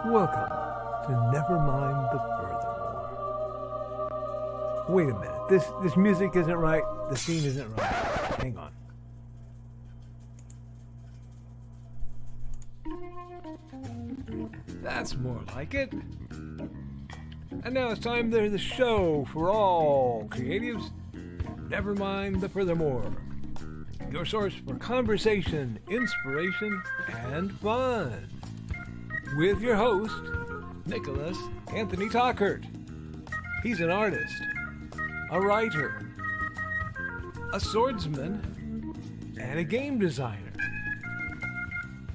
Welcome to Nevermind The Furthermore. Wait a minute, this music isn't right, the scene isn't right. Hang on. That's more like it. And now it's time for the show for all creatives. Nevermind The Furthermore. Your source for conversation, inspiration, and fun. With your host, Nicholas Anthony Tockert. He's an artist, a writer, a swordsman, and a game designer.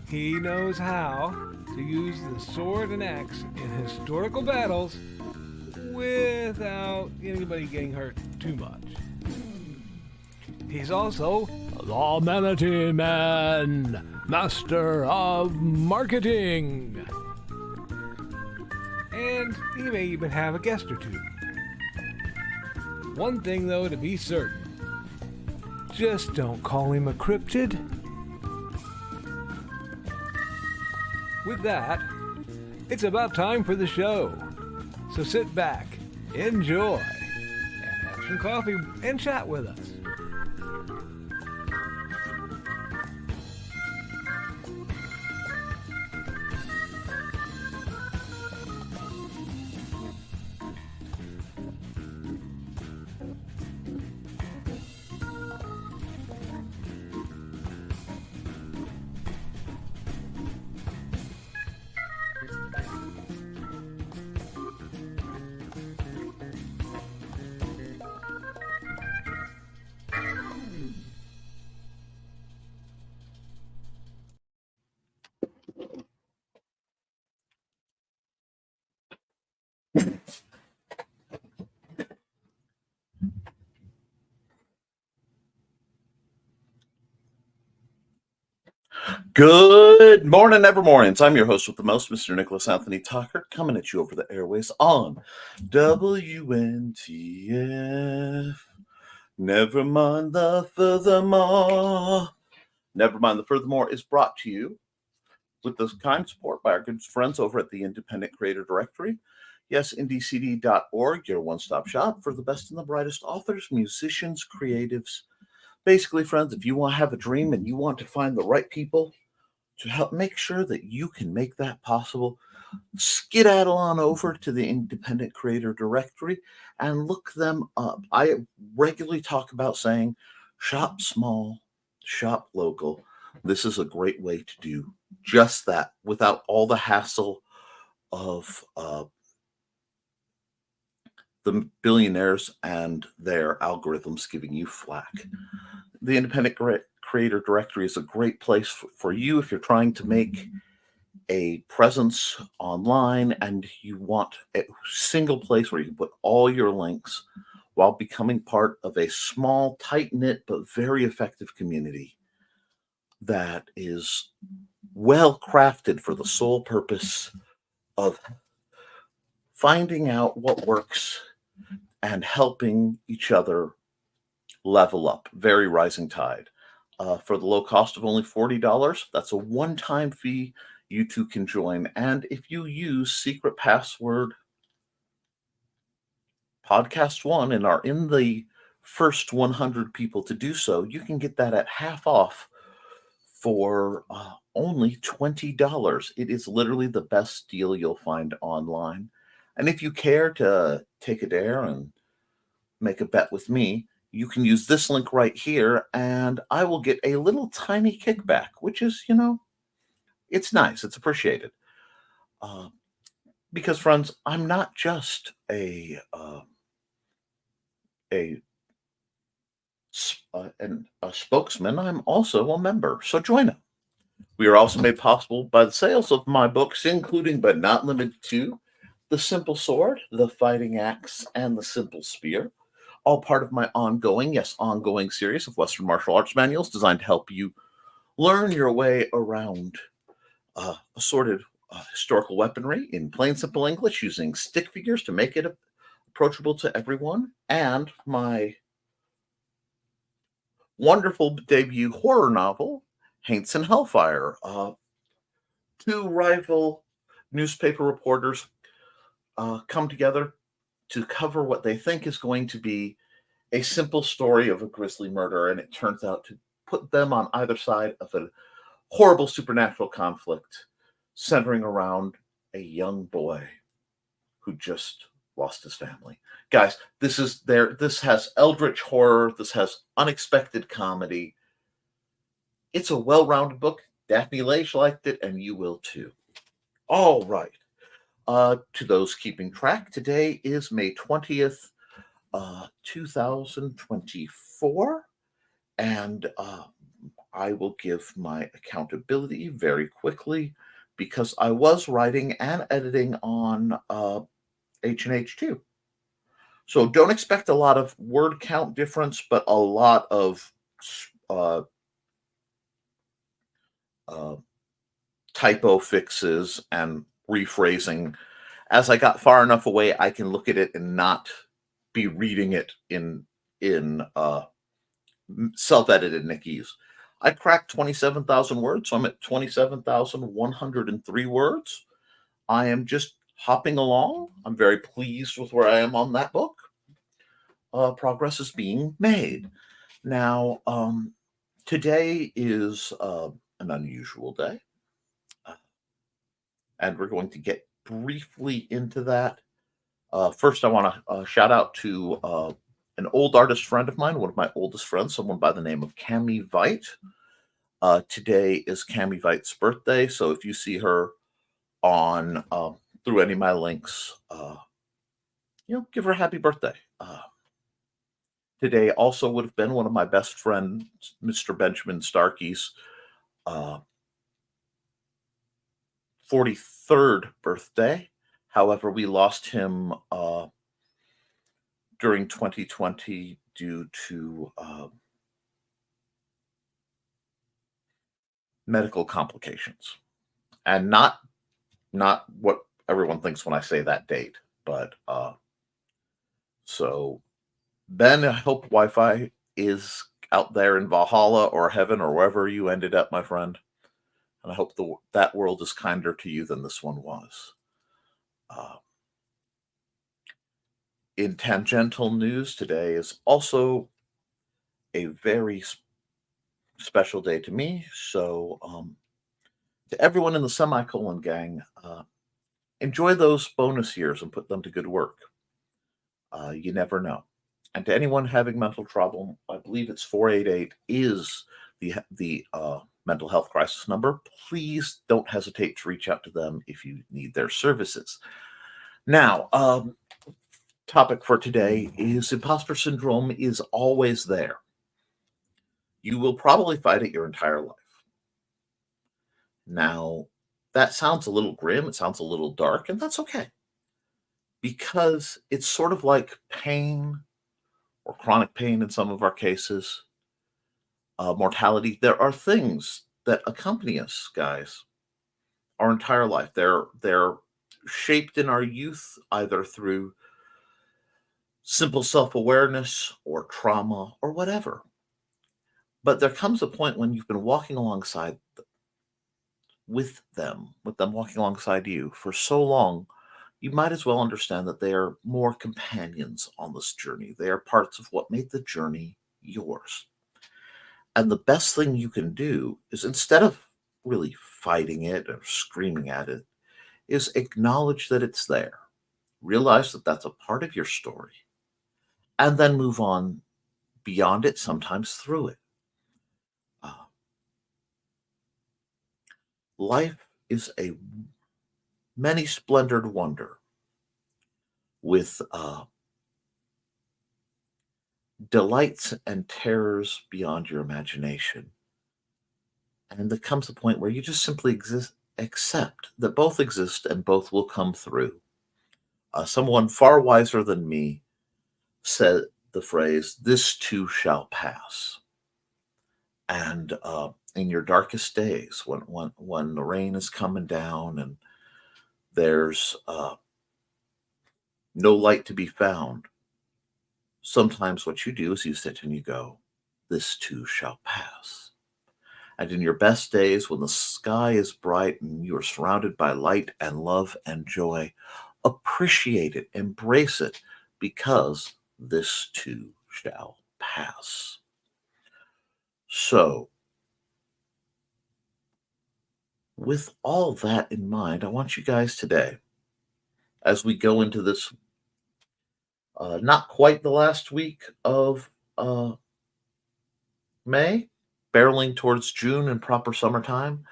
He knows how to use the sword and axe in historical battles without anybody getting hurt too much. He's also the Manatee Man, master of marketing. And he may even have a guest or two. One thing, though, to be certain. Just don't call him a cryptid. With that, it's about time for the show. So sit back, enjoy, and have some coffee and chat with us. Good morning, Evermornings. I'm your host with the most, Mr. Nicholas Anthony Tockert, coming at you over the airways on WNTF. Nevermind the Furthermore. Nevermind the Furthermore is brought to you with the kind support by our good friends over at the Independent Creator Directory. Yes, indcd.org, your one-stop shop for the best and the brightest authors, musicians, creatives. Basically, friends, if you want to have a dream and you want to find the right people to help make sure that you can make that possible, skedaddle on over to the Independent Creator Directory and look them up. I regularly talk about saying, shop small, shop local. This is a great way to do just that without all the hassle of the billionaires and their algorithms giving you flack. The Independent Creator Directory is a great place for you if you're trying to make a presence online and you want a single place where you can put all your links while becoming part of a small, tight-knit, but very effective community that is well crafted for the sole purpose of finding out what works and helping each other level up. Very rising tide. For the low cost of only $40, that's a one-time fee. You too can join. And if you use secret password podcast1 and are in the first 100 people to do so, you can get that at half off for only $20. It is literally the best deal you'll find online. And if you care to take a dare and make a bet with me, you can use this link right here, and I will get a little tiny kickback, which is, it's nice. It's appreciated. Because, friends, I'm not just a spokesman. I'm also a member. So join us. We are also made possible by the sales of my books, including but not limited to The Simple Sword, The Fighting Axe, and The Simple Spear. All part of my ongoing series of Western martial arts manuals designed to help you learn your way around assorted historical weaponry in plain, simple English using stick figures to make it approachable to everyone, and my wonderful debut horror novel, Haints and Hellfire, two rival newspaper reporters come together to cover what they think is going to be a simple story of a grisly murder, and it turns out to put them on either side of a horrible supernatural conflict centering around a young boy who just lost his family. Guys, this has eldritch horror, this has unexpected comedy. It's a well-rounded book. Daphne Leitch liked it, and you will too. All right. To those keeping track, today is May 20th, 2024, and I will give my accountability very quickly because I was writing and editing on H&H 2. So don't expect a lot of word count difference, but a lot of typo fixes and rephrasing. As I got far enough away, I can look at it and not be reading it in self-edited Nickies. I cracked 27,000 words, so I'm at 27,103 words. I am just hopping along. I'm very pleased with where I am on that book. Progress is being made. Now, today is an unusual day, and we're going to get briefly into that. First, I want to shout out to an old artist friend of mine, one of my oldest friends, someone by the name of Cami Veit. Today is Cami Veit's birthday, so if you see her on through any of my links, give her a happy birthday. Today also would have been one of my best friends, Mr. Benjamin Starkey's 43rd birthday. However, we lost him during 2020 due to medical complications, and not what everyone thinks when I say that date, but so Ben, I hope Wi-Fi is out there in Valhalla or heaven or wherever you ended up, my friend, and I hope that world is kinder to you than this one was. In tangential news, today is also a very special day to me. So, to everyone in the Semicolon gang, enjoy those bonus years and put them to good work. You never know. And to anyone having mental trouble, I believe it's 488 is the mental health crisis number. Please don't hesitate to reach out to them if you need their services. Now, topic for today is imposter syndrome is always there. You will probably fight it your entire life. Now, that sounds a little grim, it sounds a little dark, and that's okay. Because it's sort of like pain or chronic pain in some of our cases, mortality. There are things that accompany us, guys, our entire life. They're shaped in our youth, either through simple self-awareness or trauma or whatever. But there comes a point when you've been walking alongside with them walking alongside you for so long, you might as well understand that they are more companions on this journey. They are parts of what made the journey yours. And the best thing you can do is, instead of really fighting it or screaming at it, is acknowledge that it's there. Realize that that's a part of your story. And then move on beyond it, sometimes through it. Life is a many splendored wonder with delights and terrors beyond your imagination. And there comes a point where you just simply accept that both exist and both will come through. Someone far wiser than me said the phrase, "This too shall pass." And in your darkest days, when the rain is coming down and there's no light to be found, sometimes what you do is you sit and you go, "This too shall pass." And in your best days, when the sky is bright and you are surrounded by light and love and joy, appreciate it, embrace it, because this too shall pass. So, with all that in mind, I want you guys today, as we go into this not quite the last week of May, barreling towards June and proper summertime,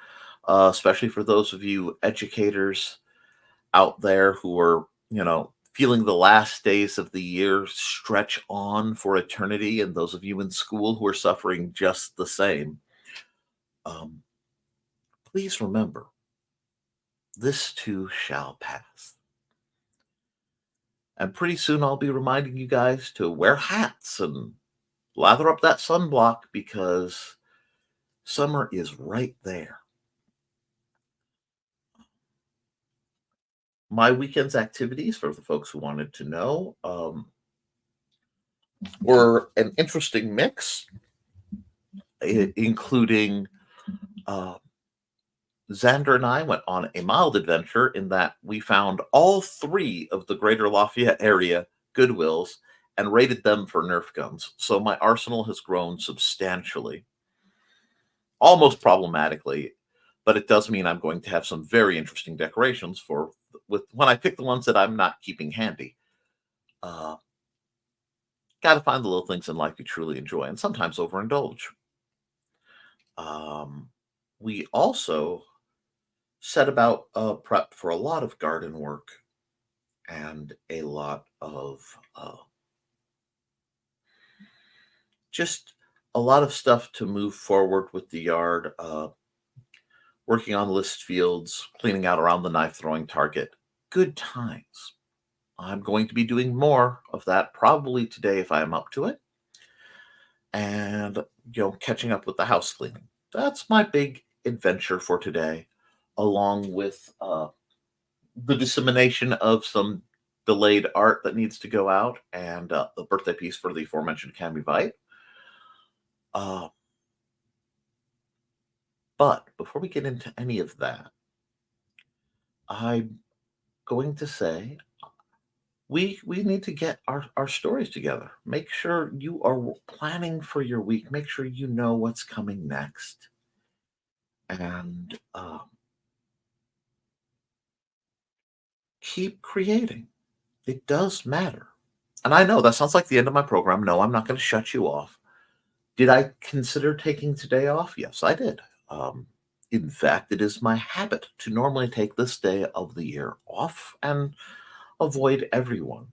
especially for those of you educators out there who are, feeling the last days of the year stretch on for eternity, and those of you in school who are suffering just the same. Please remember, this too shall pass. And pretty soon I'll be reminding you guys to wear hats and lather up that sunblock, because summer is right there. My weekend's activities, for the folks who wanted to know, were an interesting mix, including Xander and I went on a mild adventure in that we found all 3 of the greater Lafayette area Goodwills and rated them for Nerf guns. So my arsenal has grown substantially, almost problematically, but it does mean I'm going to have some very interesting decorations when I pick the ones that I'm not keeping handy. Got to find the little things in life you truly enjoy and sometimes overindulge. We also set about prep for a lot of garden work and a lot of just a lot of stuff to move forward with the yard, working on list fields, cleaning out around the knife throwing target. Good times. I'm going to be doing more of that probably today if I am up to it. And, catching up with the house cleaning. That's my big adventure for today, along with the dissemination of some delayed art that needs to go out and the birthday piece for the aforementioned Cami Vite. But before we get into any of that, I'm going to say we need to get our stories together. Make sure you are planning for your week. Make sure you know what's coming next. And keep creating. It does matter. And I know that sounds like the end of my program. No, I'm not going to shut you off. Did I consider taking today off? Yes, I did. In fact, it is my habit to normally take this day of the year off and avoid everyone.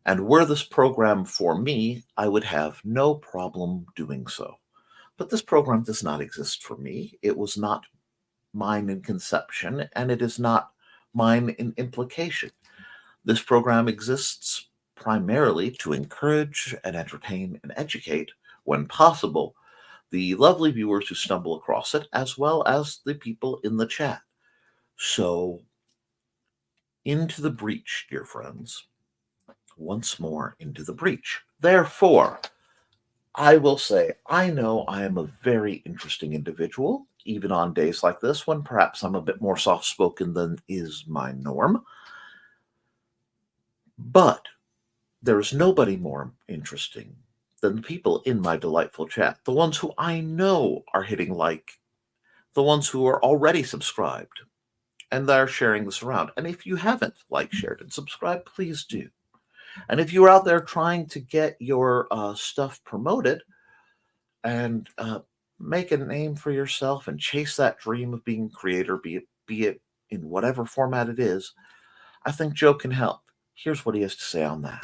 And were this program for me, I would have no problem doing so. But this program does not exist for me. It was not mine in conception, and it is not mine in implication. This program exists primarily to encourage and entertain and educate, when possible, the lovely viewers who stumble across it, as well as the people in the chat. So, into the breach, dear friends. Once more into the breach. Therefore, I will say, I know I am a very interesting individual, even on days like this, when perhaps I'm a bit more soft-spoken than is my norm. But there is nobody more interesting than the people in my delightful chat, the ones who I know are hitting like, the ones who are already subscribed, and they're sharing this around. And if you haven't liked, shared, and subscribed, please do. And if you're out there trying to get your stuff promoted and make a name for yourself and chase that dream of being a creator, be it in whatever format it is, I think Joe can help. Here's what he has to say on that.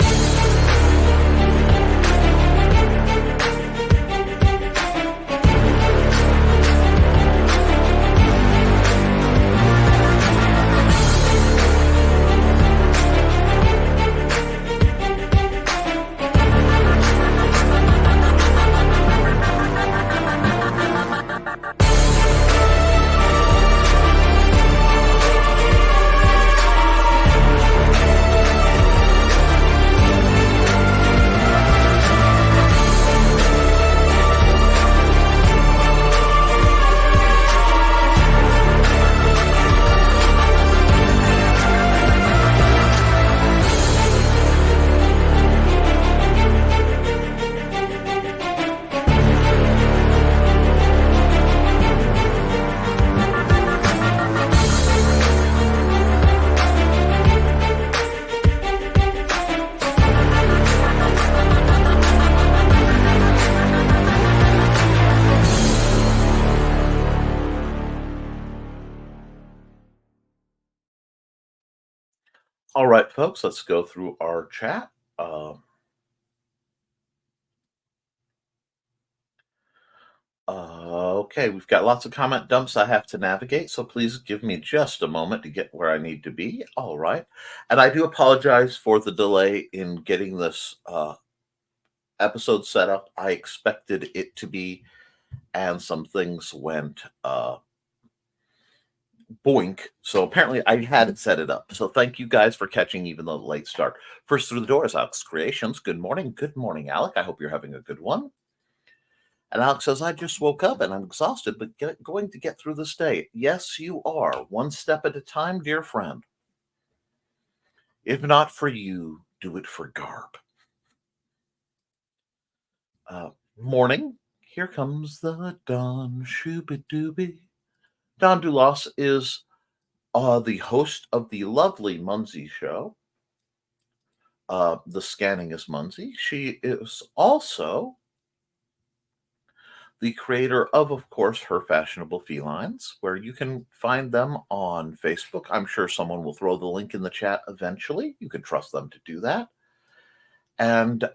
All right, folks, let's go through our chat. Okay, we've got lots of comment dumps I have to navigate, so please give me just a moment to get where I need to be. All right. And I do apologize for the delay in getting this episode set up. I expected it to be, and some things went boink. So apparently I hadn't set it up. So thank you guys for catching even though the late start. First through the door is Alex Creations. Good morning. Good morning, Alec. I hope you're having a good one. And Alex says, I just woke up and I'm exhausted, but going to get through this day. Yes, you are. One step at a time, dear friend. If not for you, do it for Garb. Morning. Here comes the dawn. Shooby-dooby. Don Dulas is the host of the lovely Munsey show. The Scanning is Munsey. She is also the creator of course, Her Fashionable Felines, where you can find them on Facebook. I'm sure someone will throw the link in the chat eventually. You can trust them to do that. And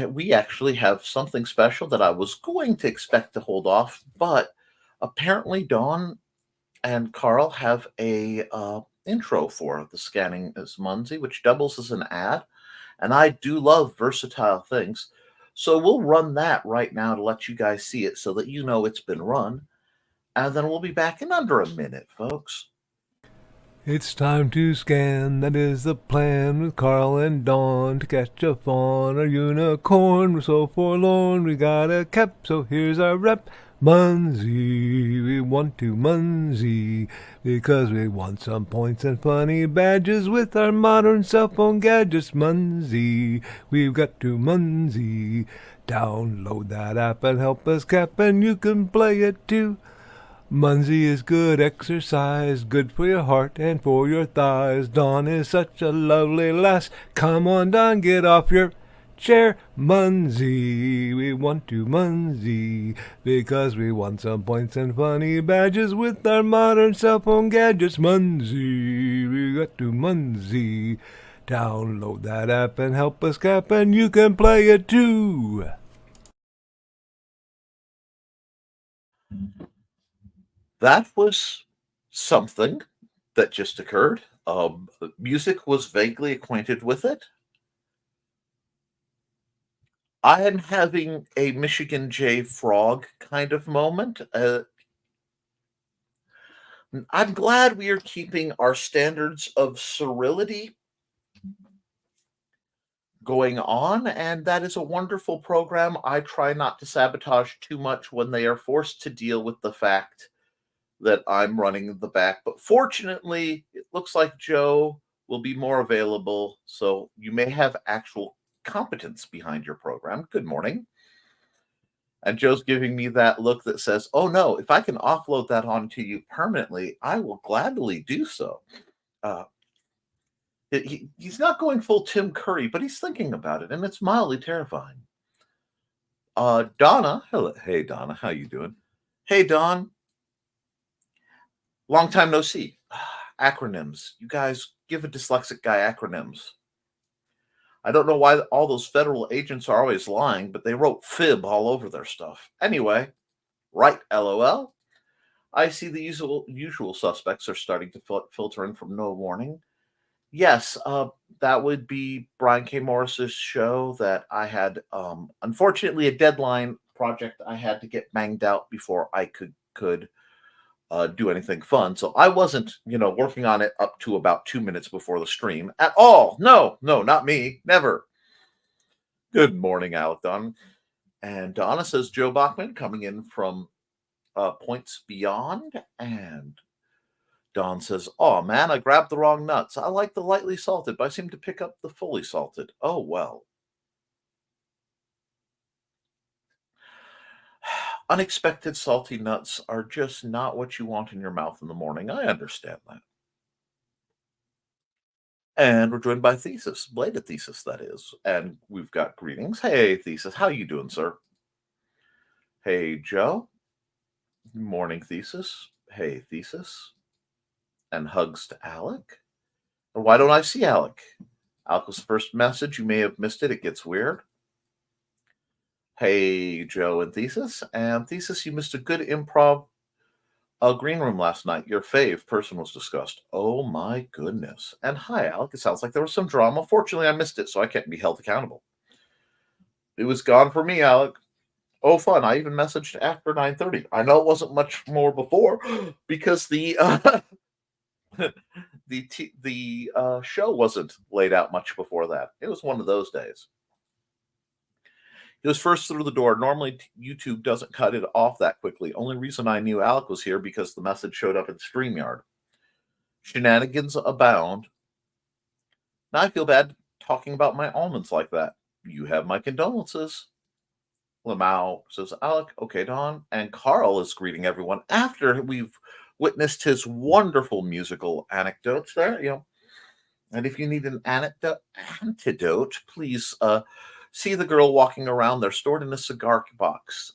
we actually have something special that I was going to expect to hold off, but apparently Dawn and Carl have a intro for the Scanning as Munsey, which doubles as an ad. And I do love versatile things. So we'll run that right now to let you guys see it so that you know it's been run. And then we'll be back in under a minute, folks. It's time to scan, that is the plan, with Carl and Dawn to catch a fawn or unicorn. We're so forlorn, we got a cap, so here's our rep. Munsey, we want to Munsey, because we want some points and funny badges with our modern cell phone gadgets. Munsey, we've got to Munsey. Download that app and help us cap, and you can play it too. Munsey is good exercise, good for your heart and for your thighs. Dawn is such a lovely lass. Come on, Dawn, get off your chair. Munsey, we want to Munsey, because we want some points and funny badges with our modern cell phone gadgets. Munsey, we got to Munsey. Download that app and help us cap, and you can play it too. That was something that just occurred. Music was vaguely acquainted with it. I am having a Michigan J. Frog kind of moment. I'm glad we are keeping our standards of sterility going on, and that is a wonderful program. I try not to sabotage too much when they are forced to deal with the fact that I'm running the back. But fortunately, it looks like Joe will be more available, so you may have actual competence behind your program. Good morning. And Joe's giving me that look that says, oh no, if I can offload that onto you permanently, I will gladly do so. He's not going full Tim Curry, but he's thinking about it, and it's mildly terrifying. Donna, hello, hey Donna, how you doing? Hey Don, long time no see. Acronyms, you guys give a dyslexic guy acronyms. I don't know why all those federal agents are always lying, but they wrote fib all over their stuff. Anyway, right, LOL. I see the usual suspects are starting to filter in from no warning. Yes, that would be Brian K. Morris's show that I had, unfortunately, a deadline project I had to get banged out before I could do anything fun. So I wasn't, working on it up to about 2 minutes before the stream at all. No, not me. Never. Good morning, Alec Don. And Donna says Joe Bachman coming in from Points Beyond. And Don says, oh man, I grabbed the wrong nuts. I like the lightly salted, but I seem to pick up the fully salted. Oh, well. Unexpected salty nuts are just not what you want in your mouth in the morning. I understand that. And we're joined by Thesis, Bladed Thesis, that is. And we've got greetings. Hey, Thesis, how you doing, sir? Hey, Joe. Morning, Thesis. Hey, Thesis. And hugs to Alec. Why don't I see Alec? Alec was the first message. You may have missed it. It gets weird. Hey, Joe and Thesis. And Thesis, you missed a good improv green room last night. Your fave person was discussed. Oh my goodness. And hi, Alec. It sounds like there was some drama. Fortunately, I missed it, so I can't be held accountable. It was gone for me, Alec. Oh, fun. I even messaged after 9:30. I know it wasn't much more before because the show wasn't laid out much before that. It was one of those days. He was first through the door. Normally, YouTube doesn't cut it off that quickly. Only reason I knew Alec was here because the message showed up in StreamYard. Shenanigans abound. Now I feel bad talking about my almonds like that. You have my condolences. Lamau says, Alec, okay, Don. And Carl is greeting everyone after we've witnessed his wonderful musical anecdotes there. And if you need an antidote, please see the girl walking around. They're stored in a cigar box.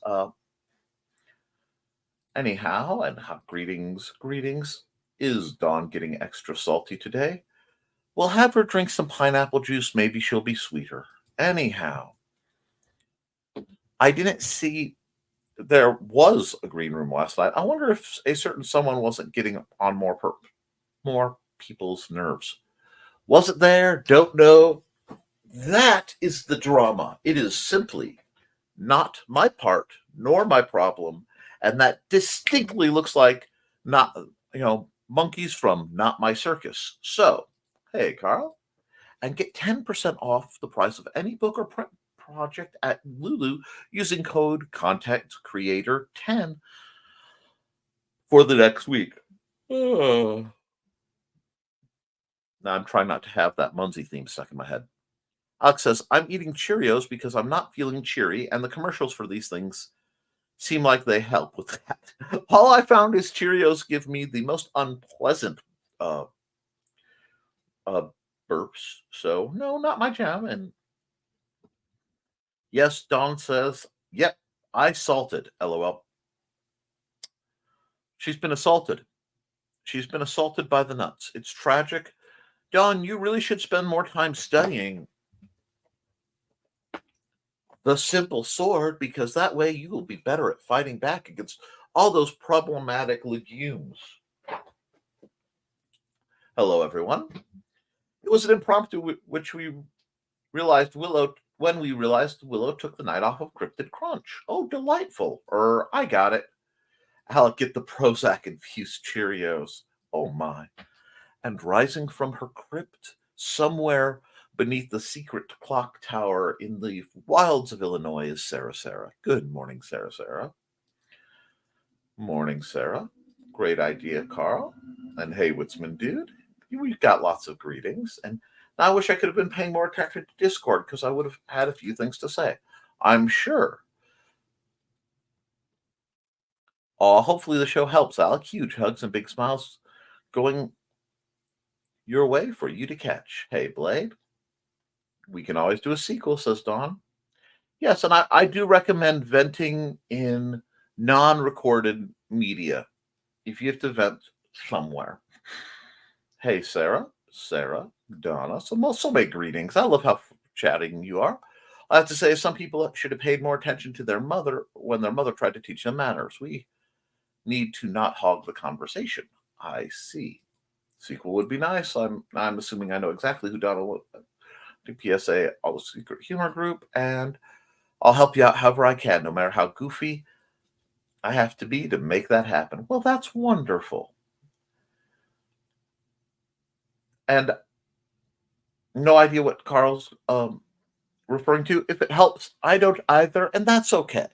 Anyhow, and greetings. Is Dawn getting extra salty today? We'll have her drink some pineapple juice. Maybe she'll be sweeter. Anyhow, I didn't see there was a green room last night. I wonder if a certain someone wasn't getting on more people's nerves. Was it there? Don't know. That is the drama. It is simply not my part nor my problem, and that distinctly looks like not monkeys from Not My Circus. So, hey, Carl, and get 10% off the price of any book or print project at Lulu using code CONTENTCREATOR10 for the next week. Now I'm trying not to have that Munsey theme stuck in my head. Alex says, I'm eating Cheerios because I'm not feeling cheery, and the commercials for these things seem like they help with that. All I found is Cheerios give me the most unpleasant burps. So, no, not my jam. And yes, Dawn says, yep, I salted, LOL. She's been assaulted. She's been assaulted by the nuts. It's tragic. Dawn, you really should spend more time studying the simple sword, because that way you will be better at fighting back against all those problematic legumes. Hello, everyone. It was an impromptu which we realized when we realized Willow took the night off of Cryptid Crunch. Oh, delightful. I got it. Alec, get the Prozac infused Cheerios. Oh my. And rising from her crypt somewhere beneath the secret clock tower in the wilds of Illinois is Sarah. Good morning, Sarah. Morning, Sarah. Great idea, Carl. And hey, Witzman dude, we've got lots of greetings. And I wish I could have been paying more attention to Discord because I would have had a few things to say, I'm sure. Hopefully the show helps, Alec. Huge hugs and big smiles going your way for you to catch. Hey, Blade. We can always do a sequel, says Dawn. Yes, and I do recommend venting in non-recorded media if you have to vent somewhere. Hey, Sarah, Donna, so many greetings. I love how chatting you are. I have to say, some people should have paid more attention to their mother when their mother tried to teach them manners. We need to not hog the conversation. I see. Sequel would be nice. I'm assuming I know exactly who Donna would do. PSA, all the secret humor group, and I'll help you out however I can, no matter how goofy I have to be to make that happen. Well, that's wonderful. And no idea what Carl's referring to. If it helps, I don't either, and that's okay.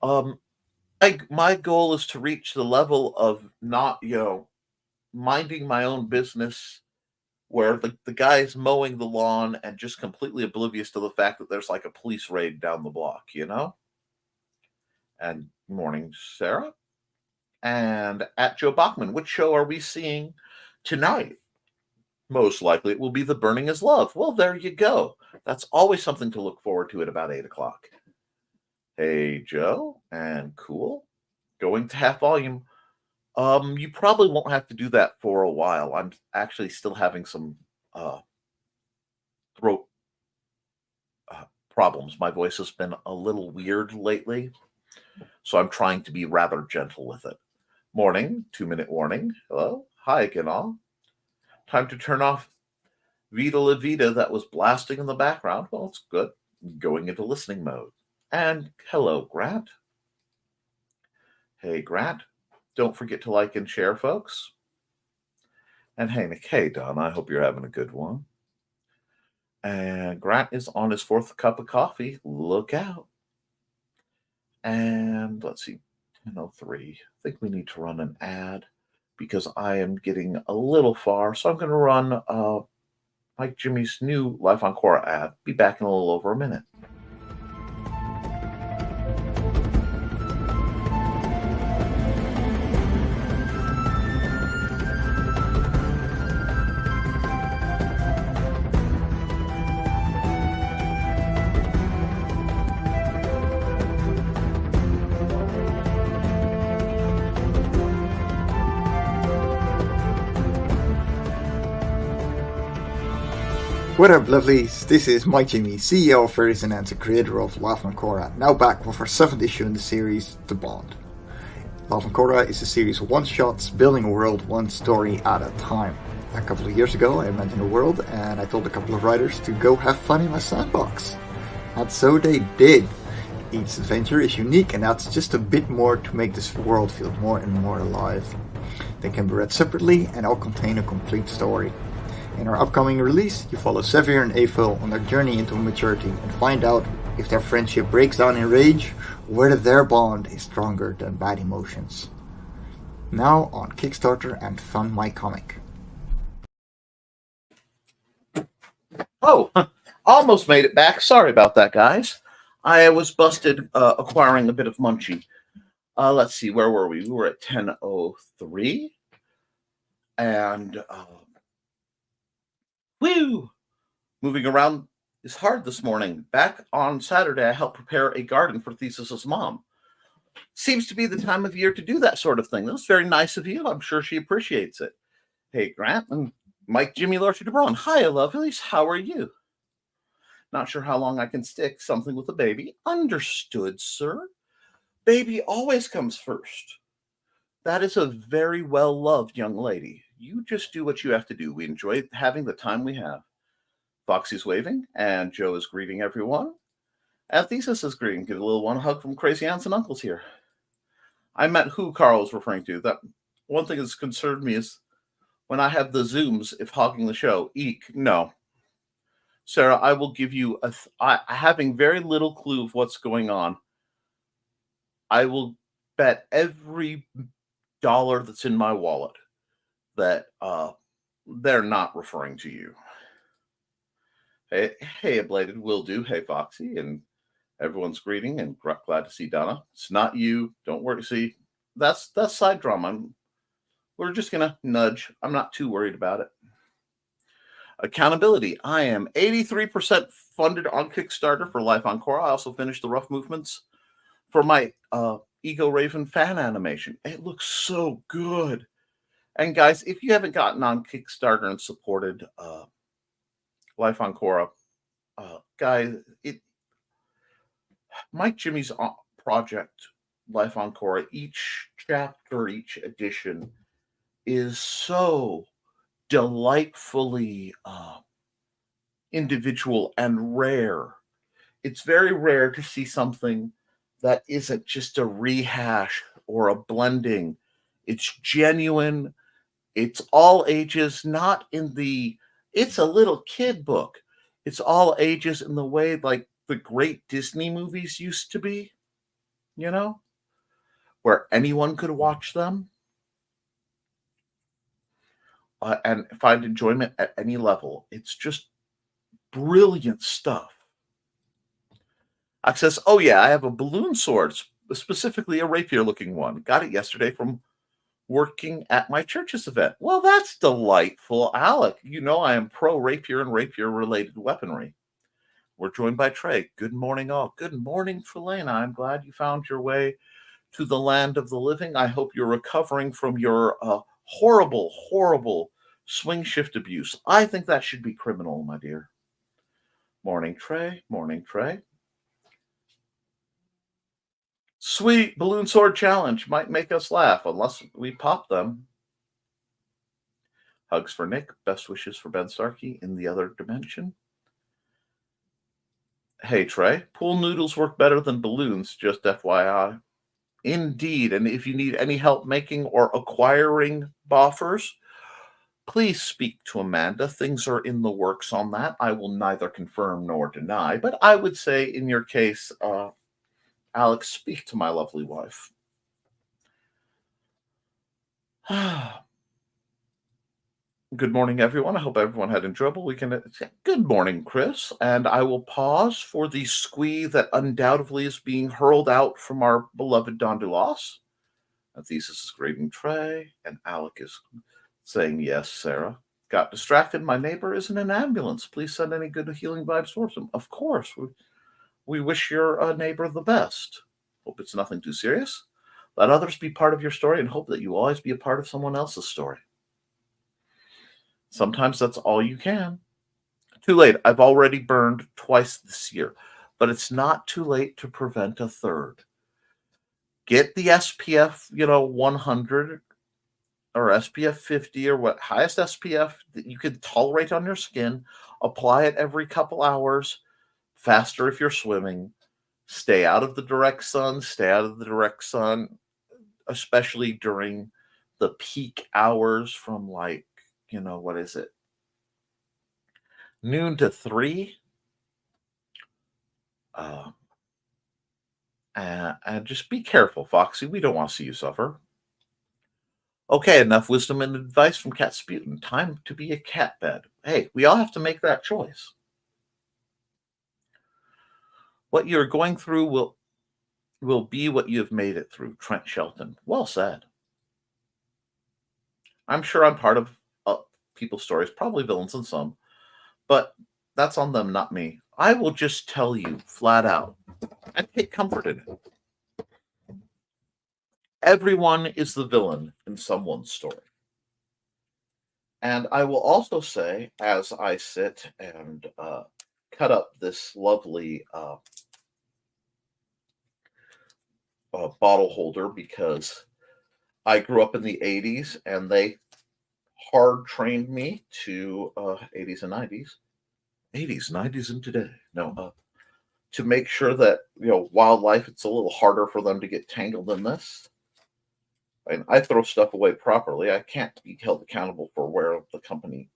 My goal is to reach the level of not, minding my own business where the guy's mowing the lawn and just completely oblivious to the fact that there's like a police raid down the block, And morning, Sarah. And at Joe Bachman, which show are we seeing tonight? Most likely it will be The Burning is Love. Well, there you go. That's always something to look forward to at about 8 o'clock. Hey, Joe, and cool. Going to half volume. You probably won't have to do that for a while. I'm actually still having some throat problems. My voice has been a little weird lately, so I'm trying to be rather gentle with it. Morning, 2-minute warning. Hello, hi again, all. Time to turn off Vita La Vida that was blasting in the background. Well, it's good. Going into listening mode. And hello, Grant. Hey, Grant. Don't forget to like and share, folks. And hey, Nick. Hey, Don. I hope you're having a good one. And Grant is on his 4th cup of coffee. Look out. And let's see, 10:03. I think we need to run an ad because I am getting a little far. So I'm going to run Mike Jimmy's new Life on Quora ad. Be back in a little over a minute. What up, lovelies? This is Mike Jimmy, CEO of Verison and the creator of Life on Quora, now back with our 7th issue in the series, The Bond. Life on Quora is a series of one-shots, building a world one story at a time. A couple of years ago, I imagined a world, and I told a couple of writers to go have fun in my sandbox. And so they did. Each adventure is unique and adds just a bit more to make this world feel more and more alive. They can be read separately and all contain a complete story. In our upcoming release, you follow Sevier and Avil on their journey into maturity and find out if their friendship breaks down in rage or whether their bond is stronger than bad emotions. Now on Kickstarter and Fund My Comic. Oh, almost made it back. Sorry about that, guys. I was busted acquiring a bit of munchie. Let's see, where were we? We were at 10:03. And woo! Moving around is hard this morning. Back on Saturday, I helped prepare a garden for Thesis's mom. Seems to be the time of year to do that sort of thing. That was very nice of you. I'm sure she appreciates it. Hey, Grant and Mike, Jimmy, Larcher, DeBron. Hi, lovelies. How are you? Not sure how long I can stick something with a baby. Understood, sir. Baby always comes first. That is a very well-loved young lady. You just do what you have to do. We enjoy having the time we have. Foxy's waving, and Joe is greeting everyone. And Thesis is greeting. Get a little one hug from crazy aunts and uncles here. I meant who Carl was referring to. That one thing that's concerned me is when I have the Zooms, if hogging the show. Eek, no. Sarah, I will give you having very little clue of what's going on. I will bet every dollar that's in my wallet that they're not referring to you. Hey, Ablated will do. Hey, Foxy, and everyone's greeting and glad to see Donna. It's not you. Don't worry. See, that's side drama. We're just gonna nudge. I'm not too worried about it. Accountability. I am 83% funded on Kickstarter for Life on Quora. I also finished the rough movements for my Ego Raven fan animation. It looks so good. And guys, if you haven't gotten on Kickstarter and supported Life on Quora, guys, Mike Jimmy's project, Life on Quora, each chapter, each edition is so delightfully individual and rare. It's very rare to see something that isn't just a rehash or a blending. It's genuine. It's all ages, not in the, it's a little kid book. It's all ages in the way like the great Disney movies used to be, you know, where anyone could watch them and find enjoyment at any level. It's just brilliant stuff. Access, oh yeah, I have a balloon sword, specifically a rapier-looking one. Got it yesterday from working at my church's event. Well, that's delightful, Alec. You know I am pro rapier and rapier-related weaponry. We're joined by Trey. Good morning, all. Good morning, Trelena. I'm glad you found your way to the land of the living. I hope you're recovering from your horrible, horrible swing shift abuse. I think that should be criminal, my dear. Morning, Trey. Morning, Trey. Sweet balloon sword challenge might make us laugh unless we pop them. Hugs for Nick. Best wishes for Ben Starkey in the other dimension. Hey, Trey. Pool noodles work better than balloons, just FYI. Indeed. And if you need any help making or acquiring boffers, please speak to Amanda. Things are in the works on that. I will neither confirm nor deny, but I would say in your case, Alex, speak to my lovely wife. Good morning, everyone. I hope everyone had an enjoyable weekend. Good morning, Chris. And I will pause for the squee that undoubtedly is being hurled out from our beloved Don Dulas. Thesis is grading Trey, and Alec is saying, yes, Sarah. Got distracted. My neighbor is in an ambulance. Please send any good healing vibes towards him. Of course. We wish your neighbor the best. Hope it's nothing too serious. Let others be part of your story and hope that you always be a part of someone else's story. Sometimes that's all you can. Too late. I've already burned twice this year, but it's not too late to prevent a third. Get the SPF, 100 or SPF 50 or what highest SPF that you can tolerate on your skin. Apply it every couple hours. Faster if you're swimming. Stay out of the direct sun. Stay out of the direct sun, especially during the peak hours from what is it? Noon to 3. And just be careful, Foxy. We don't want to see you suffer. Okay, enough wisdom and advice from Cat Sputin. Time to be a cat bed. Hey, we all have to make that choice. What you're going through will be what you have made it through. Trent Shelton. Well said. I'm sure I'm part of people's stories, probably villains in some, but that's on them, not me. I will just tell you flat out and take comfort in it. Everyone is the villain in someone's story. And I will also say, as I sit and cut up this lovely bottle holder, because I grew up in the 80s and they hard trained me to 80s and 90s. 80s, 90s, and today. No, to make sure that, wildlife, it's a little harder for them to get tangled in this. And I throw stuff away properly. I can't be held accountable for where the company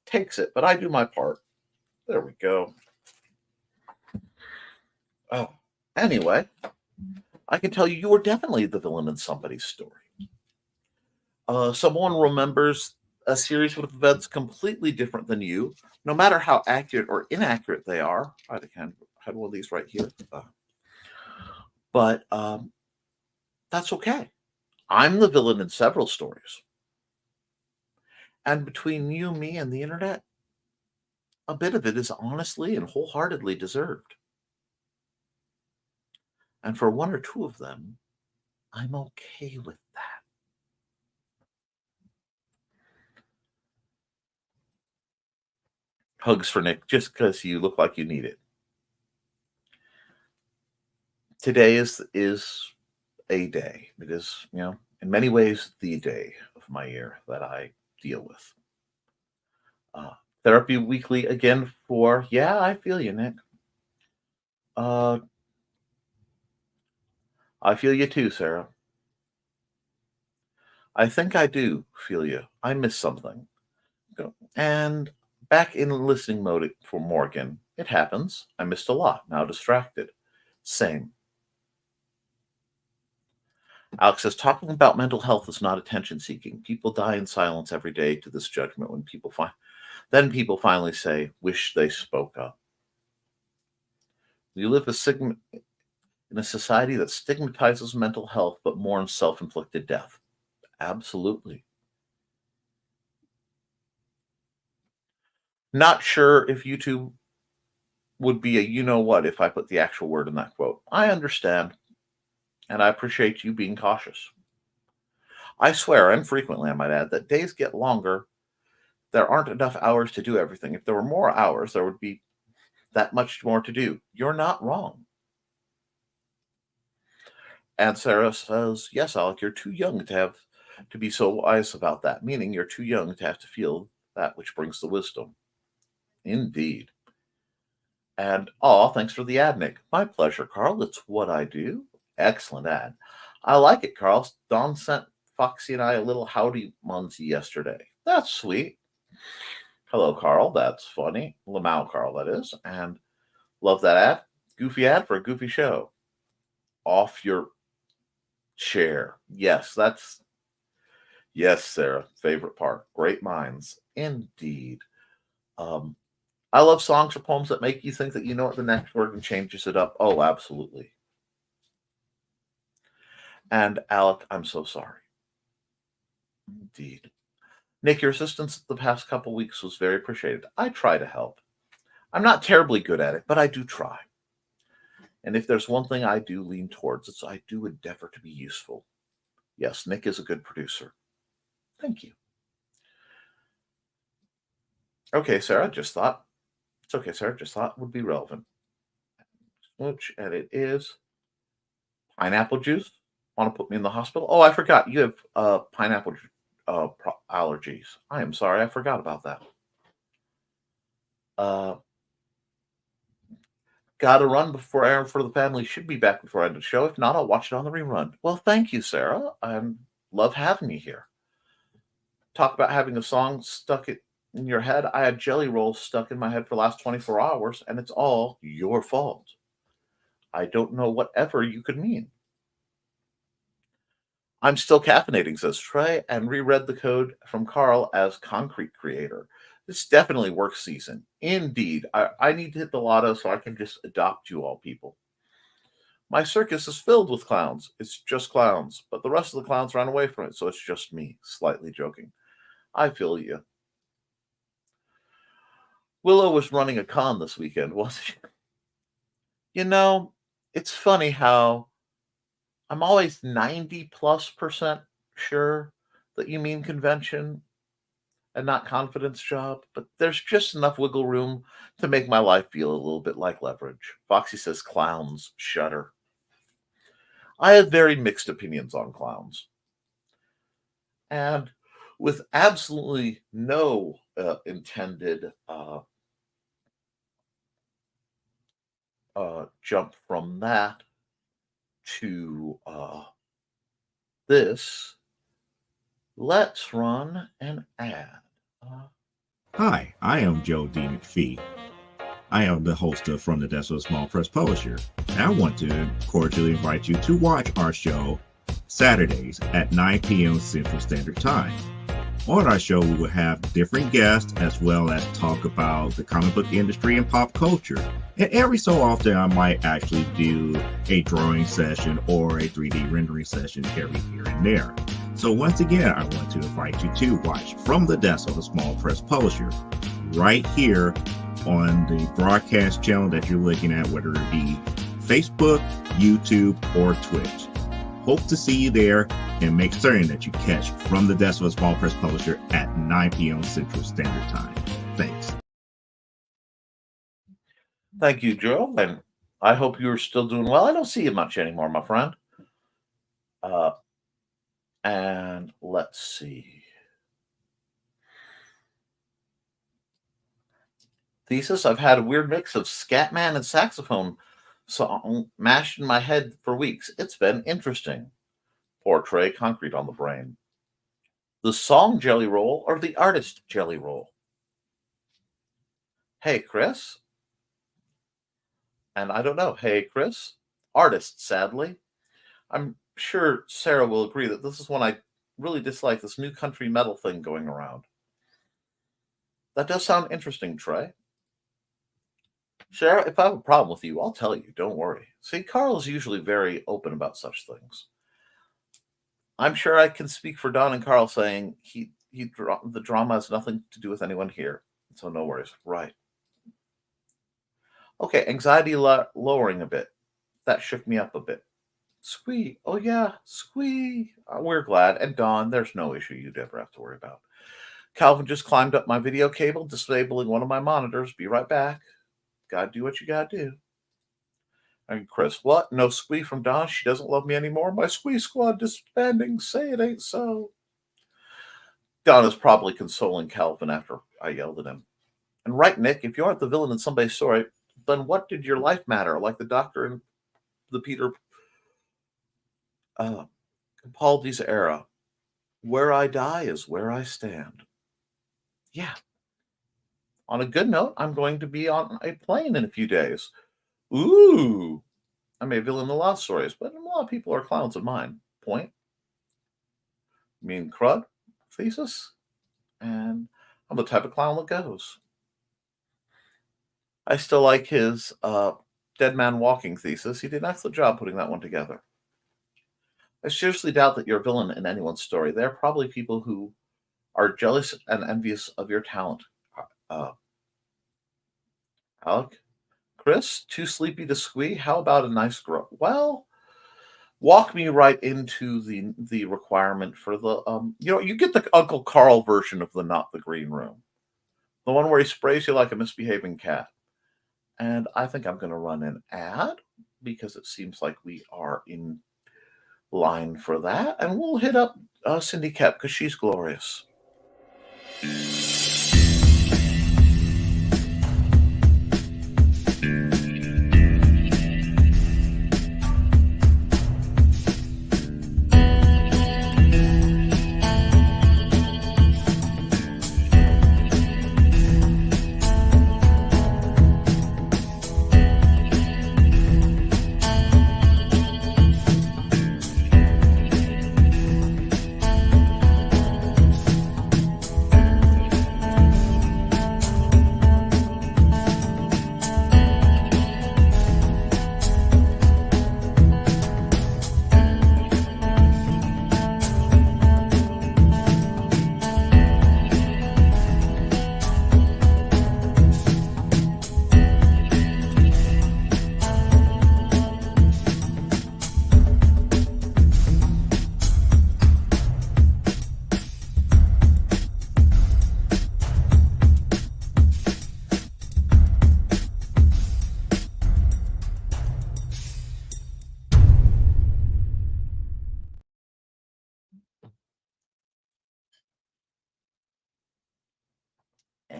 takes it, but I do my part. There we go. Oh, anyway, I can tell you were definitely the villain in somebody's story. Someone remembers a series of events completely different than you, no matter how accurate or inaccurate they are. I had one of these right here. But that's okay. I'm the villain in several stories. And between you, me, and the internet, a bit of it is honestly and wholeheartedly deserved. And for one or two of them, I'm okay with that. Hugs for Nick, just because you look like you need it. Today is a day. It is, in many ways, the day of my year that I deal with. Therapy weekly again for, I feel you, Nick. I feel you too, Sarah. I think I do feel you. I missed something. And back in listening mode for Morgan. It happens. I missed a lot. Now distracted. Same. Alex says, talking about mental health is not attention seeking. People die in silence every day to this judgment when people finally say, wish they spoke up. We live in a society that stigmatizes mental health but mourns self-inflicted death. Absolutely. Not sure if YouTube would be a you-know-what if I put the actual word in that quote. I understand. and I appreciate you being cautious. I swear, and frequently I might add, that days get longer. There aren't enough hours to do everything. If there were more hours, there would be that much more to do. You're not wrong. And Sarah says, yes, Alec, you're too young to be so wise about that, meaning you're too young to have to feel that which brings the wisdom. Indeed. And thanks for the ad, Nick. My pleasure, Carl. It's what I do. Excellent ad. I like it, Carl. Don sent Foxy and I a little howdy Munzie yesterday. That's sweet. Hello, Carl. That's funny. Lamau, Carl, that is. And love that ad. Goofy ad for a goofy show. Off your chair. Yes, Sarah. Favorite part. Great minds. Indeed. I love songs or poems that make you think that you know what the next word and changes it up. Oh, absolutely. And Alec, I'm so sorry. Indeed. Nick, your assistance the past couple weeks was very appreciated. I try to help. I'm not terribly good at it, but I do try. And if there's one thing I do lean towards, it's I do endeavor to be useful. Yes, Nick is a good producer. Thank you. Okay, Sarah, just thought. It's okay, Sarah, just thought would be relevant. Which, and it is pineapple juice. Want to put me in the hospital? Oh, I forgot. You have pineapple allergies. I am sorry. I forgot about that. Gotta run before Aaron for the family should be back before I end the show. If not, I'll watch it on the rerun. Well, thank you, Sarah. I love having you here. Talk about having a song stuck in your head. I had Jelly Rolls stuck in my head for the last 24 hours, and it's all your fault. I don't know whatever you could mean. I'm still caffeinating, says Trey, and reread the code from Carl as concrete creator. This definitely work season. Indeed. I need to hit the lotto so I can just adopt you all people. My circus is filled with clowns. It's just clowns, but the rest of the clowns ran away from it, so it's just me. Slightly joking. I feel you. Willow was running a con this weekend, wasn't she? You know, it's funny how I'm always 90+% sure that you mean convention and not confidence job, but there's just enough wiggle room to make my life feel a little bit like leverage. Foxy says clowns shudder. I have very mixed opinions on clowns. And with absolutely no intended jump from that to this, let's run an ad. Hi, I am Joe D. McPhee. I am the host of From the Desk of a Small Press Publisher, and I want to cordially invite you to watch our show Saturdays at 9 p.m. Central Standard Time. On our show, we will have different guests as well as talk about the comic book industry and pop culture. And every so often, I might actually do a drawing session or a 3D rendering session every here and there. So once again, I want to invite you to watch From the Desk of a Small Press Publisher right here on the broadcast channel that you're looking at, whether it be Facebook, YouTube, or Twitch. Hope to see you there, and make certain that you catch From the Desk of a Small Press Publisher at 9 p.m. Central Standard Time. Thanks. Thank you, Joe, and I hope you're still doing well. I don't see you much anymore, my friend. And let's see. Thesis, I've had a weird mix of Scatman and saxophone song mashed in my head for weeks. It's been interesting. Poor Trey, concrete on the brain. The song Jelly Roll or the artist Jelly Roll? Hey, Chris. And I don't know. Hey, Chris. Artist, sadly. I'm sure Sarah will agree that this is one I really dislike, this new country metal thing going around. That does sound interesting, Trey. Sarah, if I have a problem with you, I'll tell you. Don't worry. See, Carl is usually very open about such things. I'm sure I can speak for Don and Carl saying the drama has nothing to do with anyone here. So no worries. Right. Okay, anxiety lowering a bit. That shook me up a bit. Squee. Oh, yeah, Squee. We're glad. And Dawn, there's no issue you'd ever have to worry about. Calvin just climbed up my video cable, disabling one of my monitors. Be right back. Gotta do what you gotta do. And Chris, what? No Squee from Dawn? She doesn't love me anymore? My Squee squad disbanding. Say it ain't so. Don is probably consoling Calvin after I yelled at him. And right, Nick, if you aren't the villain in somebody's story, then what did your life matter? Like the doctor in the Peter Capaldi's era. Where I die is where I stand. Yeah. On a good note, I'm going to be on a plane in a few days. Ooh. I'm a villain in a lot of stories, but a lot of people are clowns of mine. Point. Me and Crud. Thesis. And I'm the type of clown that goes. I still like his Dead Man Walking thesis. He did an excellent job putting that one together. I seriously doubt that you're a villain in anyone's story. There are probably people who are jealous and envious of your talent. Alec? Chris? Too sleepy to squee? How about a nice grow? Well, walk me right into the requirement for the, you get the Uncle Carl version of the Not the Green Room. The one where he sprays you like a misbehaving cat. And I think I'm going to run an ad because it seems like we are in line for that. And we'll hit up Cindy Koepp because she's glorious.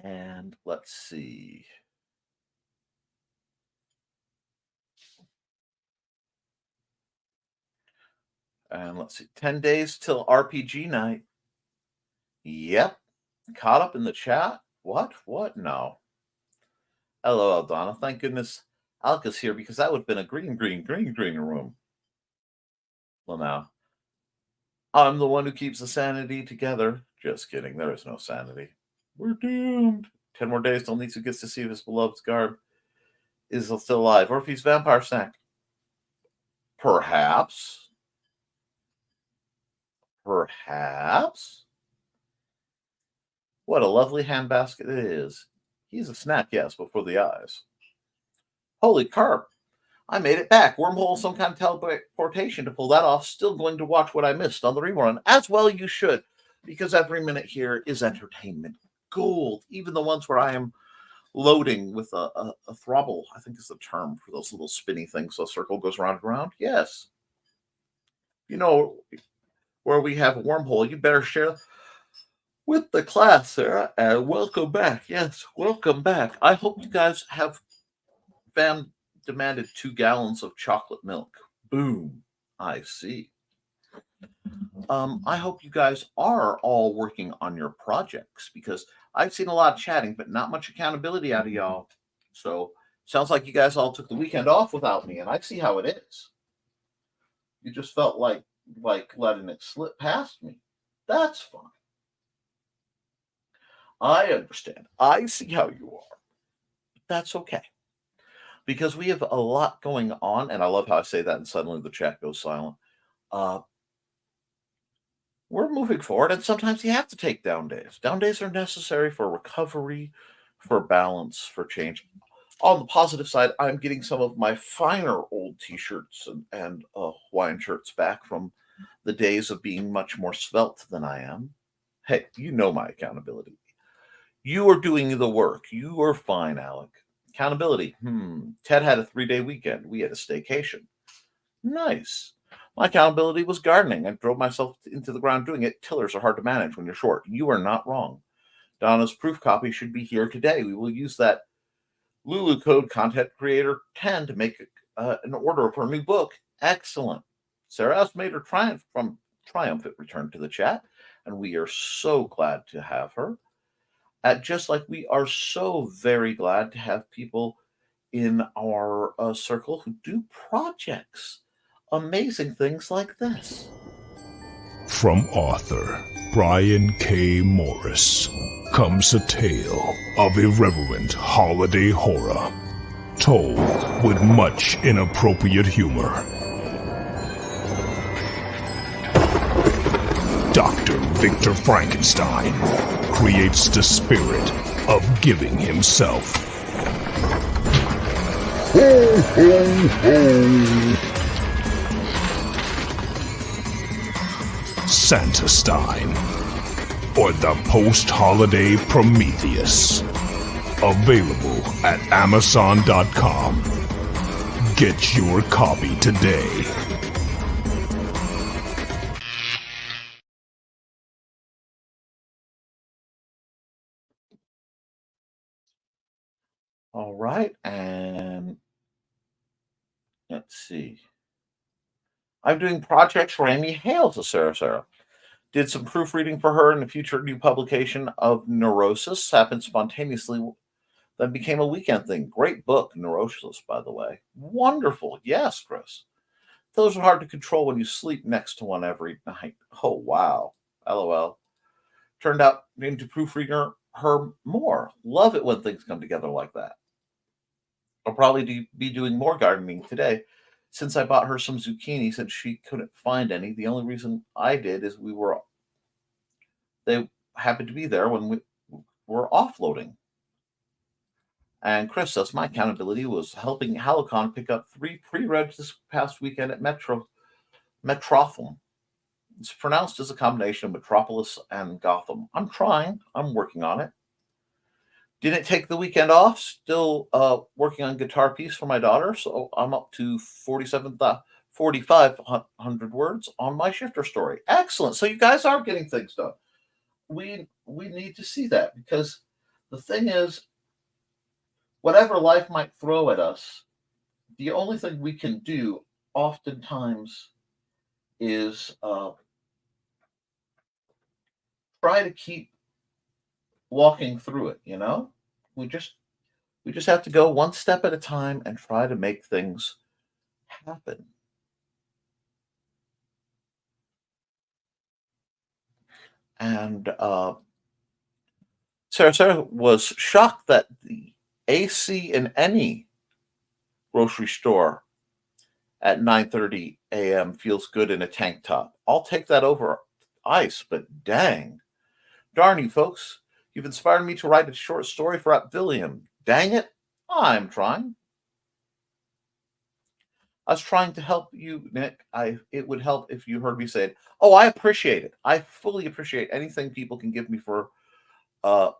And let's see. And let's see. 10 days till RPG night. Yep. Caught up in the chat? What? No. Hello, Aldana. Thank goodness Alka's here because that would have been a green room. Well, now. I'm the one who keeps the sanity together. Just kidding. There is no sanity. We're doomed. 10 more days till Nitsu gets to see if his beloved's garb is still alive, or if he's vampire snack. Perhaps. What a lovely handbasket it is. He's a snack, yes, but for the eyes. Holy carp. I made it back. Wormhole, some kind of teleportation to pull that off. Still going to watch what I missed on the rerun. As well you should, because every minute here is entertainment gold. Even the ones where I am loading with a throbble, I think is the term for those little spinny things. So a circle goes round and round. Yes. You know, where we have a wormhole, you better share with the class, Sarah. And welcome back. Yes, welcome back. I hope you guys have demanded 2 gallons of chocolate milk. Boom. I see. I hope you guys are all working on your projects because I've seen a lot of chatting, but not much accountability out of y'all. So sounds like you guys all took the weekend off without me, and I see how it is. You just felt like letting it slip past me. That's fine. I understand. I see how you are. That's okay. Because we have a lot going on, and I love how I say that, and suddenly the chat goes silent. We're moving forward, and sometimes you have to take down days. Down days are necessary for recovery, for balance, for change. On the positive side, I'm getting some of my finer old t-shirts and Hawaiian shirts back from the days of being much more svelte than I am. Hey, you know my accountability. You are doing the work. You are fine, Alec. Accountability. Ted had a 3-day weekend. We had a staycation. Nice. My accountability was gardening. I drove myself into the ground doing it. Tillers are hard to manage when you're short. You are not wrong. Donna's proof copy should be here today. We will use that Lulu Code Content Creator 10 to make an order of her new book. Excellent. Sarah has made her triumphant return to the chat, and we are so glad to have her. Just like we are so very glad to have people in our circle who do projects. Amazing things like this. From author Brian K. Morris comes a tale of irreverent holiday horror, told with much inappropriate humor. Dr. Victor Frankenstein creates the spirit of giving himself. Ho, ho, ho! Santastein, or the post-holiday Prometheus. Available at Amazon.com. Get your copy today. All right, and let's see. I'm doing projects for Amy Hale, to Sarah. Did some proofreading for her in a future new publication of Neurosis. Happened spontaneously, then became a weekend thing. Great book, Neurosis, by the way. Wonderful. Yes, Chris. Those are hard to control when you sleep next to one every night. Oh, wow. LOL. Turned out into proofreading her more. Love it when things come together like that. I'll probably be doing more gardening today. Since I bought her some zucchini, since she couldn't find any. The only reason I did is they happened to be there when we were offloading. And Chris says, my accountability was helping Halicon pick up 3 pre-regs this past weekend at Metrotham. It's pronounced as a combination of Metropolis and Gotham. I'm trying. I'm working on it. Didn't take the weekend off. Still working on guitar piece for my daughter. So I'm up to 4,500 words on my shifter story. Excellent. So you guys are getting things done. We need to see that, because the thing is, whatever life might throw at us, the only thing we can do oftentimes is try to keep walking through it. We just have to go one step at a time and try to make things happen. And Sarah was shocked that the AC in any grocery store at 9:30 a.m. feels good in a tank top. I'll take that over ice, but dang. Darn you, folks. You've inspired me to write a short story for Apvillium. Dang it, I'm trying. I was trying to help you, Nick. It would help if you heard me say it. Oh, I appreciate it. I fully appreciate anything people can give me for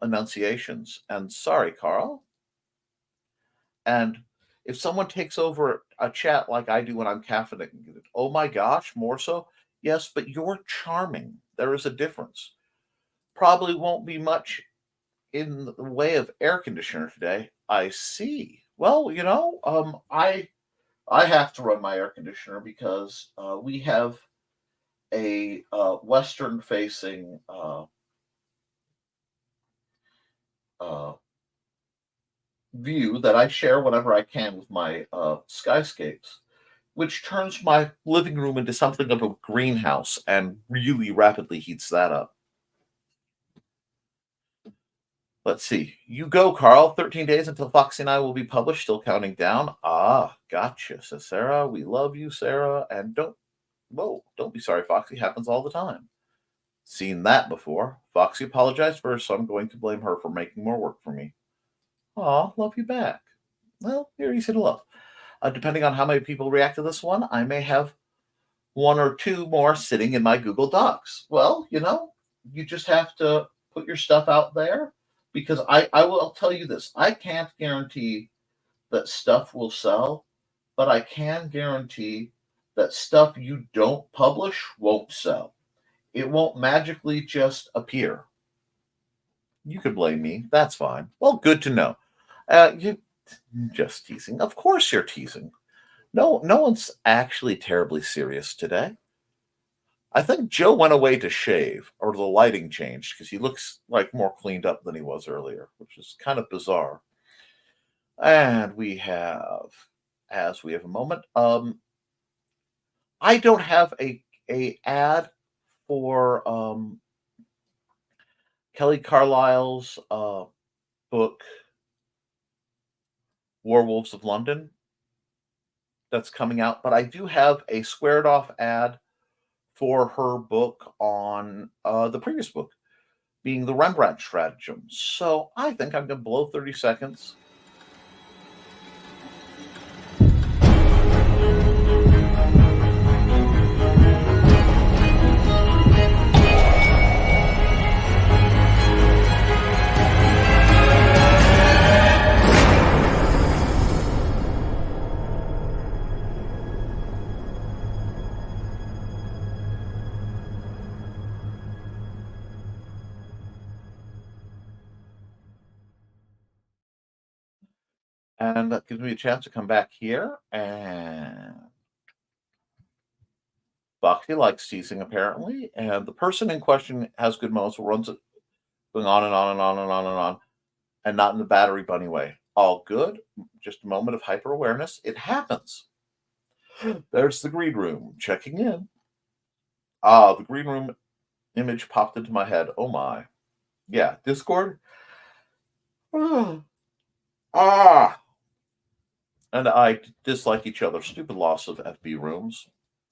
enunciations. And sorry, Carl. And if someone takes over a chat like I do when I'm caffeinated, oh my gosh, more so? Yes, but you're charming. There is a difference. Probably won't be much in the way of air conditioner today. I see. Well, I have to run my air conditioner because we have a western-facing view that I share whenever I can with my skyscapes, which turns my living room into something of a greenhouse and really rapidly heats that up. Let's see. You go, Carl. 13 days until Foxy and I will be published. Still counting down. Ah, gotcha, says Sarah. We love you, Sarah. And don't be sorry, Foxy. Happens all the time. Seen that before. Foxy apologized first, so I'm going to blame her for making more work for me. Aw, love you back. well, you're easy to love. Depending on how many people react to this one, I may have one or two more sitting in my Google Docs. Well, you just have to put your stuff out there, because I will tell you this. I can't guarantee that stuff will sell, but I can guarantee that stuff you don't publish won't sell. It won't magically just appear. You could blame me. That's fine. Well, good to know. You just teasing. Of course you're teasing. No one's actually terribly serious today. I think Joe went away to shave, or the lighting changed, because he looks like more cleaned up than he was earlier, which is kind of bizarre. And we have, as we have a moment, I don't have a ad for Kelly Carlisle's book, Werewolves of London, that's coming out, but I do have a squared off ad for her book on the previous book, being the Rembrandt Stratagem. So I think I'm going to blow 30 seconds. And that gives me a chance to come back here. And Boxy likes teasing, apparently. And the person in question has good moments, runs it going on and on and on and on and on, and not in the battery bunny way. All good. Just a moment of hyper awareness. It happens. There's the green room checking in. The green room image popped into my head. Oh my. Yeah, Discord. And I dislike each other. Stupid loss of FB rooms.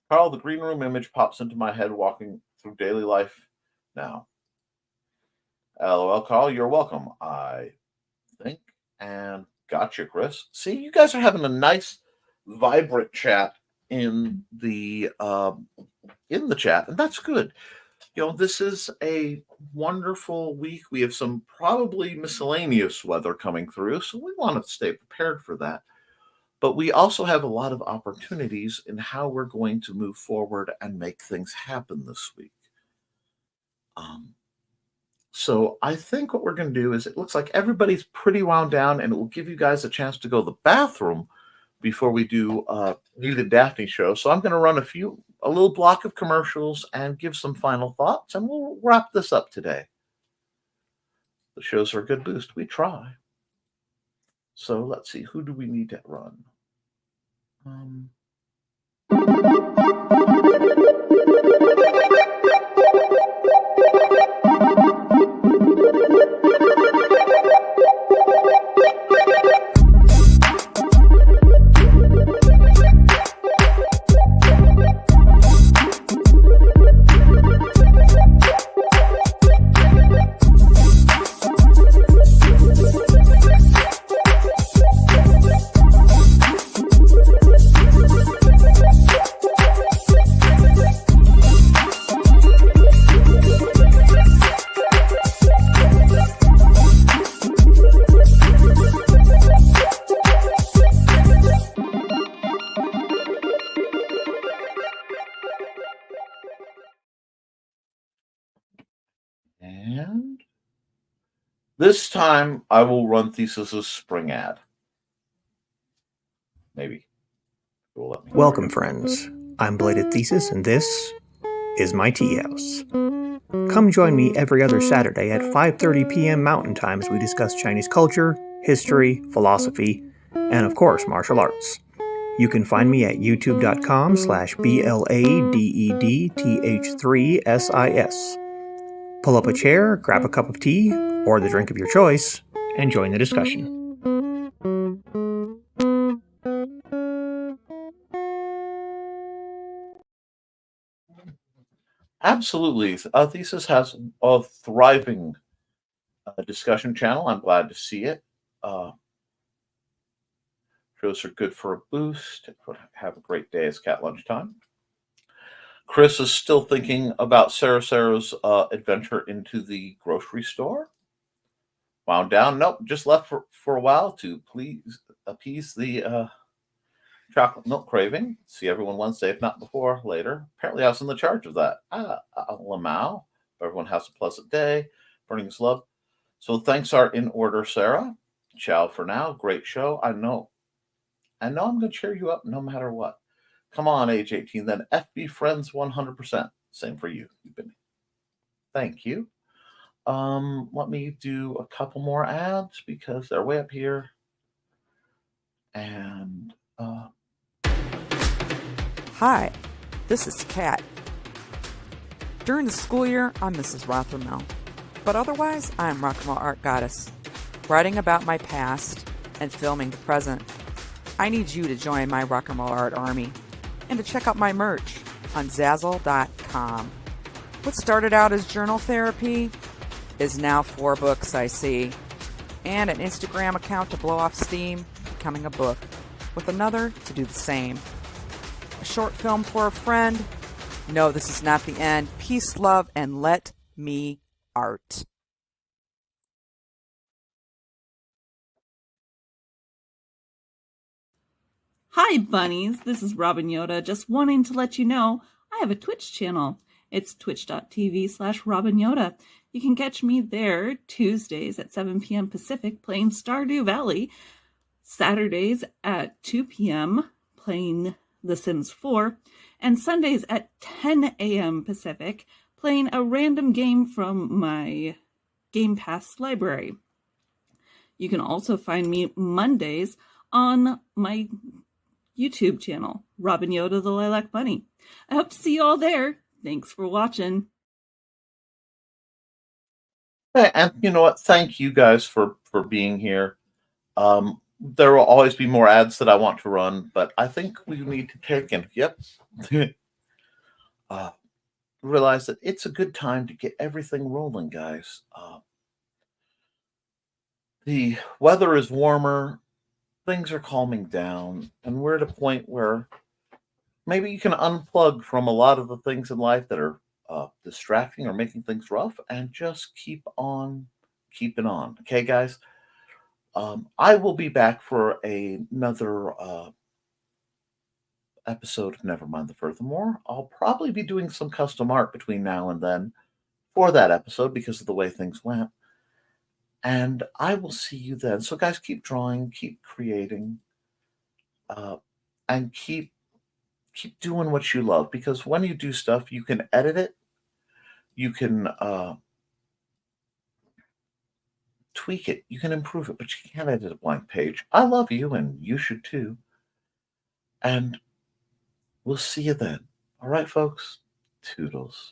Carl, the green room image pops into my head walking through daily life now. LOL, Carl, you're welcome, I think. And gotcha, Chris. See, you guys are having a nice, vibrant chat in the chat, and that's good. This is a wonderful week. We have some probably miscellaneous weather coming through, so we want to stay prepared for that. But we also have a lot of opportunities in how we're going to move forward and make things happen this week. So I think what we're going to do is, it looks like everybody's pretty wound down, and it will give you guys a chance to go to the bathroom before we do the Daphne show. So I'm going to run a little block of commercials and give some final thoughts, and we'll wrap this up today. The shows are a good boost. We try. So let's see, who do we need to run? And this time I will run Thesis's spring ad. Maybe. Welcome, friends. I'm Bladed Thesis, and this is my tea house. Come join me every other Saturday at 5:30 p.m. Mountain Time as we discuss Chinese culture, history, philosophy, and of course, martial arts. You can find me at youtube.com/BLADEDTH3SIS. Pull up a chair, grab a cup of tea, or the drink of your choice, and join the discussion. Absolutely. Thesis has a thriving discussion channel. I'm glad to see it. Shows are good for a boost. Have a great day. It's cat lunchtime. Chris is still thinking about Sarah's adventure into the grocery store. Wound down. Nope, just left for a while to please appease the chocolate milk craving. See everyone Wednesday, if not before, later. Apparently I was in the charge of that. Lamau. Everyone has a pleasant day. Burning his love. So thanks are in order, Sarah. Ciao for now. Great show. I know I'm going to cheer you up no matter what. Come on, age 18, then FB friends 100%. Same for you. Thank you. Let me do a couple more ads because they're way up here. And Hi, this is Kat. During the school year, I'm Mrs. Rothermel, but otherwise, I'm Rock and Roll Art Goddess, writing about my past and filming the present. I need you to join my rock and roll art army and to check out my merch on Zazzle.com. What started out as journal therapy is now 4 books, I see, and an Instagram account to blow off steam, becoming a book, with another to do the same. A short film for a friend. No, this is not the end. Peace, love, and let me art. Hi, bunnies. This is Robin Yoda, just wanting to let you know I have a Twitch channel. It's twitch.tv/Robin Yoda. You can catch me there Tuesdays at 7 p.m. Pacific playing Stardew Valley, Saturdays at 2 p.m. playing The Sims 4, and Sundays at 10 a.m. Pacific playing a random game from my Game Pass library. You can also find me Mondays on my YouTube channel, Robin Yoda the Lilac Bunny. I hope to see you all there. Thanks for watching. hey, and you know what? Thank you guys for being here. There will always be more ads that I want to run, but I think we need to take and realize that it's a good time to get everything rolling, guys. The weather is warmer, things are calming down, and we're at a point where maybe you can unplug from a lot of the things in life that are distracting or making things rough and just keep on keeping on. Okay, guys? I will be back for another episode of Nevermind The Furthermore. I'll probably be doing some custom art between now and then for that episode because of the way things went. And I will see you then. So, guys, keep drawing, keep creating, and keep doing what you love. Because when you do stuff, you can edit it, you can tweak it, you can improve it, but you can't edit a blank page. I love you, and you should too. And we'll see you then. All right, folks? Toodles.